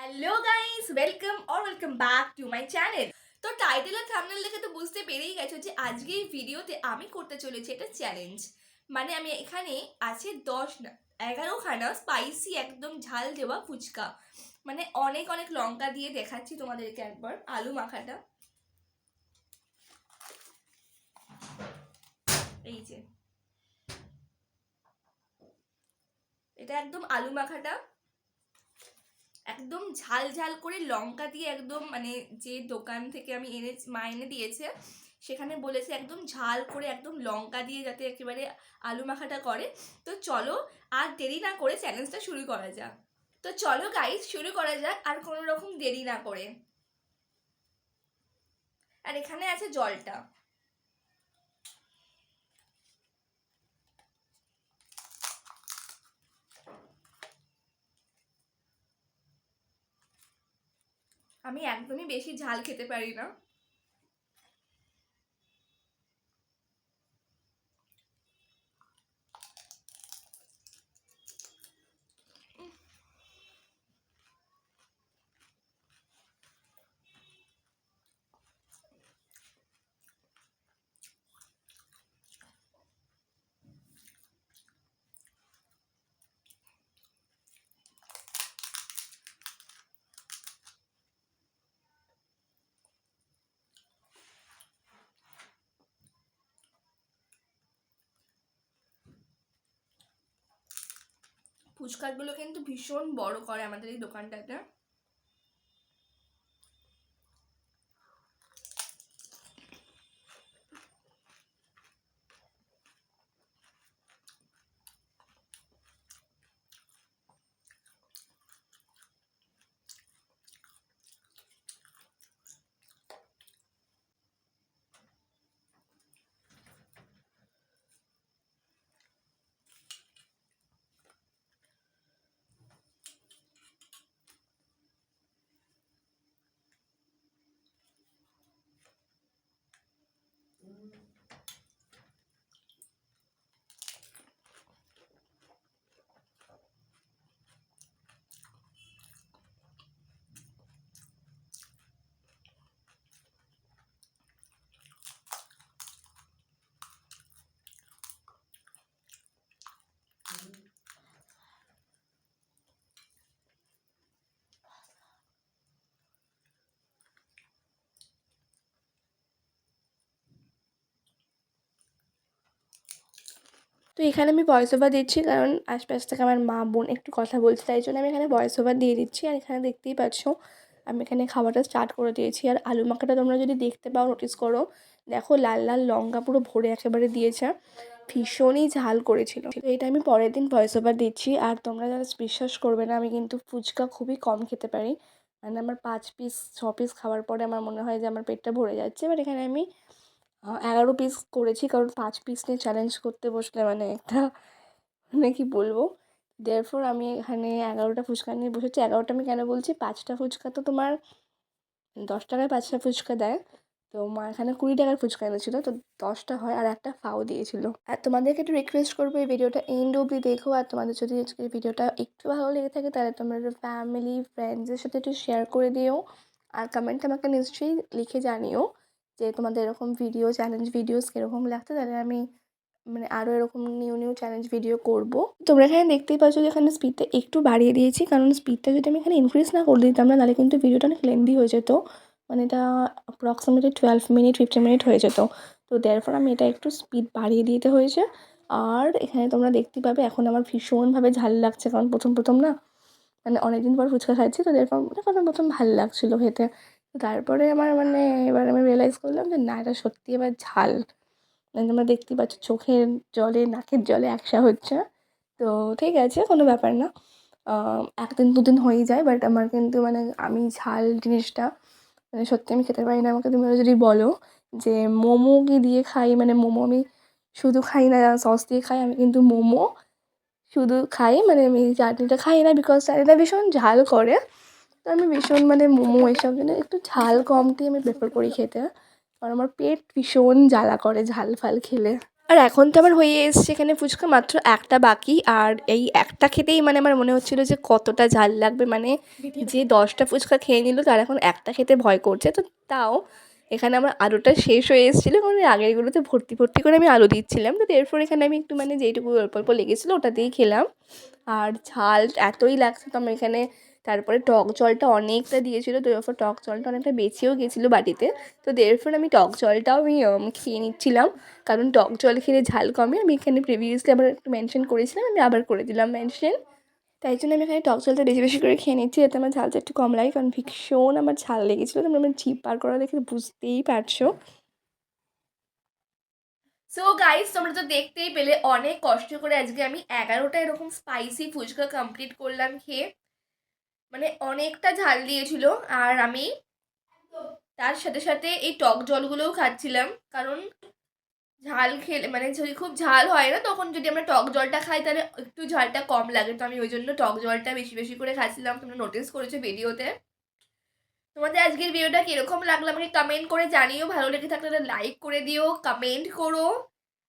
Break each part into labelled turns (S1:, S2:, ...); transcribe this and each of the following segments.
S1: Hello guys, welcome back to my channel. তো title আর thumbnail দেখে তো বুঝতে পেরেই গেছো যে আজকে এই ভিডিওতে আমি করতে চলেছি একটা চ্যালেঞ্জ। মানে আমি এখানে আছে 11খানা স্পাইসি একদম ঝাল দেওয়া ফুচকা, মানে অনেক অনেক লঙ্কা দিয়ে দেখাচ্ছি তোমাদেরকে একবার আলু মাখাটা। এই যে এটা একদম আলু মাখাটা একদম ঝাল ঝাল করে লঙ্কা দিয়ে একদম, মানে যে দোকান থেকে আমি মা এনে দিয়েছে সেখানে বলেছে একদম ঝাল করে একদম লঙ্কা দিয়ে যাতে একেবারে আলু মাখাটা করে। তো চলো আর দেরি না করে চ্যালেঞ্জটা শুরু করা যাক। তো চলো গাইস শুরু করা যাক আর কোনো রকম দেরি না করে। আর এখানে আছে জলটা। আমি একদমই বেশি ঝাল খেতে পারি না। ফুচকাগুলো কিন্তু ভীষণ বড় করে আমাদের এই দোকানটাতে। তো এখানে আমি ভয়েস ওভার দিচ্ছি কারণ আশপাশ থেকে আমার মা বোন একটু কথা বলছে, তাই জন্য আমি এখানে ভয়েস ওভার দিয়ে দিচ্ছি। আর এখানে দেখতেই পাচ্ছ আমি এখানে খাওয়াটা স্টার্ট করে দিয়েছি। আর আলু মাখাটা তোমরা যদি দেখতে পাও, নোটিস করো, দেখো লাল লাল লঙ্কা পুরো ভরে একেবারে দিয়েছে, ভীষণই ঝাল করেছিল। তো এটা আমি পরের দিন ভয়েস ওভার দিচ্ছি। আর তোমরা যারা বিশ্বাস করবে না, আমি কিন্তু ফুচকা খুবই কম খেতে পারি। মানে আমার 5 পিস 6 পিস খাওয়ার পরে আমার মনে হয় যে আমার পেটটা ভরে যাচ্ছে। এবার এখানে আমি 11 পিস করেছি, কারণ 5 পিস নিয়ে চ্যালেঞ্জ করতে বসলে মানে একটা, মানে কি বলবো, দেয়ারফর আমি এখানে 11টা ফুচকা নিয়ে বসেছি। 11টা আমি কেন বলছি, 5টা ফুচকা তো তোমার 10 টাকায় 5টা ফুচকা দেয়, তো মা এখানে 20 টাকার ফুচকা এনেছিল, তো 10টা হয় আর একটা ফাও দিয়েছিল। আর তোমাদেরকে একটু রিকোয়েস্ট করবো এই ভিডিওটা এন্ড অবধি দেখো। আর তোমাদের যদি আজকের ভিডিওটা একটু ভালো লেগে থাকে তাহলে তোমরা ফ্যামিলি ফ্রেন্ডসদের সাথে একটু শেয়ার করে দিও। আর কমেন্টে আমাকে নিশ্চয়ই লিখে জানিও যে তোমাদের এরকম ভিডিও চ্যালেঞ্জ ভিডিওস কীরকম লাগতো, তাহলে আমি মানে আরও এরকম নিউ নিউ চ্যালেঞ্জ ভিডিও করব। তোমরা এখানে দেখতেই পাচ্ছ যে এখানে স্পিডটা একটু বাড়িয়ে দিয়েছি, কারণ স্পিডটা যদি আমি এখানে ইনক্রিজ না করে দিতাম না, তাহলে কিন্তু ভিডিওটা অনেক লেন্দি হয়ে যেত। মানে এটা অ্যাপ্রক্সিমেটলি 12 মিনিট 15 মিনিট হয়ে যেত। তো দেয়ারফর আমি এটা একটু স্পিড বাড়িয়ে দিতে হয়েছে। আর এখানে তোমরা দেখতেই পাবে এখন আমার ভীষণভাবে ঝাল লাগছে, কারণ প্রথম প্রথম না, মানে অনেকদিন পর ফুচকা খাচ্ছি, তো দেয়ারফর প্রথম প্রথম ভালো লাগছিলো খেতে। তারপরে আমার মানে এবার আমি রিয়েলাইজ করলাম যে না, এটা সত্যি এবার ঝাল। মানে তোমরা দেখতেই পাচ্ছ চোখের জলে নাকের জলে একসা হচ্ছে। তো ঠিক আছে, কোনো ব্যাপার না, 1 দিন 2 দিন হয়েই যায়। বাট আমার কিন্তু মানে আমি ঝাল জিনিসটা মানে সত্যি আমি খেতে পারি না। আমাকে তুমি যদি বলো যে মোমো কি দিয়ে খাই, মানে মোমো আমি শুধু খাই না, সস দিয়ে খাই, আমি কিন্তু মোমো শুধু খাই, মানে আমি চাটনিটা খাই না, বিকজ চাটনিটা ভীষণ ঝাল করে। তো আমি ভীষণ মানে মোমো এসব জন্য একটু ঝাল কমটি আমি প্রেফার করি খেতে, কারণ আমার পেট ভীষণ জ্বালা করে ঝাল ফাল খেলে। আর এখন তো আমার হয়ে এসছে এখানে ফুচকা মাত্র একটা বাকি, আর এই একটা খেতেই মানে আমার মনে হচ্ছিলো যে কতটা ঝাল লাগবে, মানে যে 10টা ফুচকা খেয়ে নিল তার এখন একটা খেতে ভয় করছে। তো তাও এখানে আমার আলুটা শেষ হয়ে এসেছিলো, কারণ এর আগেরগুলোতে ভর্তি ভর্তি করে আমি আলু দিচ্ছিলাম। তো এরপর এখানে আমি একটু মানে যেইটুকু অল্প অল্প লেগেছিলো ওটা দিয়েই খেলাম। আর ঝাল এতই লাগছে তো আমি এখানে তারপরে টক জলটা অনেকটা দিয়েছিলো, তো এরপর টক জলটা অনেকটা বেঁচেও গেছিলো বাটিতে। তো এরপর আমি টক জলটাও আমি খেয়ে নিচ্ছিলাম, কারণ টক জল খেলে ঝাল কমে। আমি এখানে প্রিভিয়াসলি আবার একটু মেনশন করেছিলাম, আমি আবার করে দিলাম মেনশন। তাই জন্য আমি এখানে টক জলটা বেশি বেশি করে খেয়ে নিচ্ছি, যাতে আমার ঝালটা একটু কম লাগে, কারণ ভীষণ আমার ঝাল লেগেছিলো। তোমরা আমার জিভ বার করা দেখে বুঝতেই পারছো। সো গাইস, তোমরা তো দেখতেই পেলে অনেক কষ্ট করে আজকে আমি 11টা এরকম স্পাইসি ফুচকা কমপ্লিট করলাম খেয়ে, মানে অনেকটা ঝাল দিয়েছিল। আর আমি তার সাথে সাথে এই টক জলগুলোও খাচ্ছিলাম, কারণ ঝাল খেলে মানে যদি খুব ঝাল হয় না তখন যদি আমরা টক জলটা খাই তাহলে একটু ঝালটা কম লাগে। তো আমি ওই জন্য টক জলটা বেশি বেশি করে খাচ্ছিলাম, তোমরা নোটিস করেছো ভিডিওতে। তোমাদের আজকের ভিডিওটা কিরকম লাগলো আমাকে কমেন্ট করে জানিও, ভালো লেগে থাকলে লাইক করে দিও, কমেন্ট করো,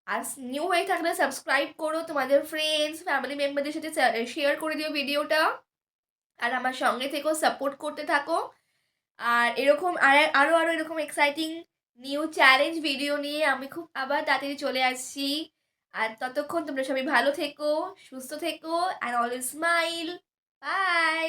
S1: আর নিউ হয়ে থাকলে সাবস্ক্রাইব করো, তোমাদের ফ্রেন্ডস ফ্যামিলি মেম্বারদের সাথে শেয়ার করে দিও ভিডিওটা, আর আমার সঙ্গে থেকেও সাপোর্ট করতে থাকো। আর এরকম আরও আরও এরকম এক্সাইটিং নিউ চ্যালেঞ্জ ভিডিও নিয়ে আমি খুব আবার তাড়াতাড়ি চলে আসছি। আর ততক্ষণ তোমরা সবাই ভালো থেকো, সুস্থ থেকো, অ্যান্ড অলওয়েজ স্মাইল। বাই।